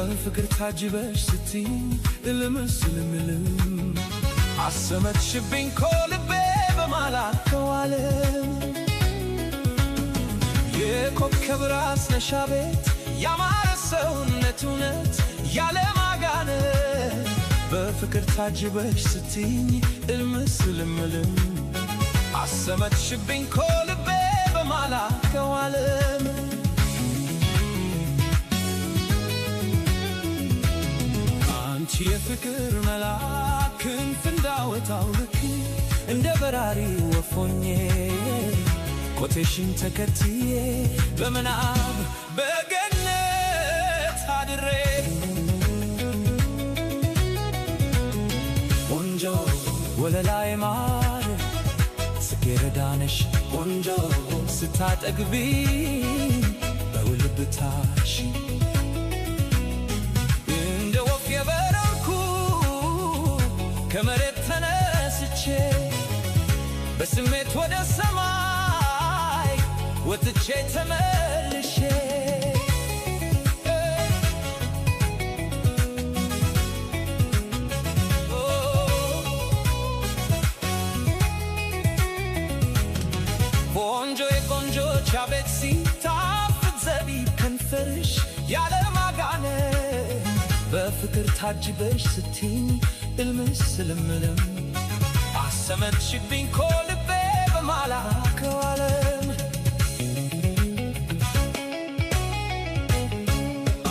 በፍቅር ታጅበሽ ስትይ እልምስልምልም አሰመጥሽብኝ ከልቤ በማላከው ዓለም የኮከብ ራስ ነሽ አቤት ያማረ ሰውነት እውነት ያለማጋነን በፍቅር ታጅበሽ ስትይኝ እልምስልምልም አሰመጥሽብኝ ከልቤ በማላከው ዓለም አንቺ የፍቅር መልአክ ክንፍ እንዳወጣው ልክ እንደ በራሪ ወፍ ሆኜ ኮቴሽን ተከትዬ በምናብ በገነት አድሬ ቆንጆ ወለላይ ማር ጽጌረዳ ነሽ ቆንጆ ስታጠግቢ በውልብታሽ እንደ ወፍ የበረርኩ ከመሬት ተነስቼ በስሜት ወደ ሰማይ ወጥቼ ተመልሼ ቆንጆ የቆንጆች አቤት ሲጣፍጥ ዘቢብ ከንፈርሽ ያለማጋነን በፍቅር ታጅበሽ ስትይኝ እልምስልምልም አሰመጥሽብኝ ከልቤ በማላከው ዓለም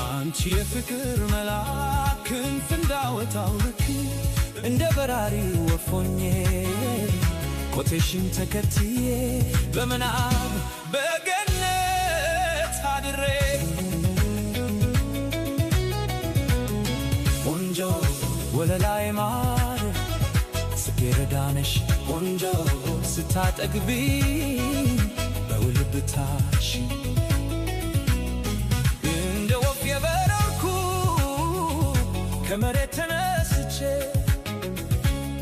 አንቺ የፍቅር መልአክ ክንፍ እንዳወጣው ልክ እንደ በራሪ ወፍ ሆኜ ኮቴሽን ተከትዬ በምናብ በገነት አድሬ ቆንጆ ወለላይ ማር ጽጌረዳ ነሽ ቆንጆ ስታጠግቢ በውልብታሽ እንደ ወፍ የበረርኩ ከመሬት ተነስቼ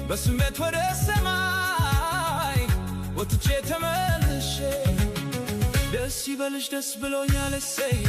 በስሜት ወደ ሰማይ ወጥቼ ተመልሼ ደስ ይበልሽ ደስ ብሎኛል እሰዬ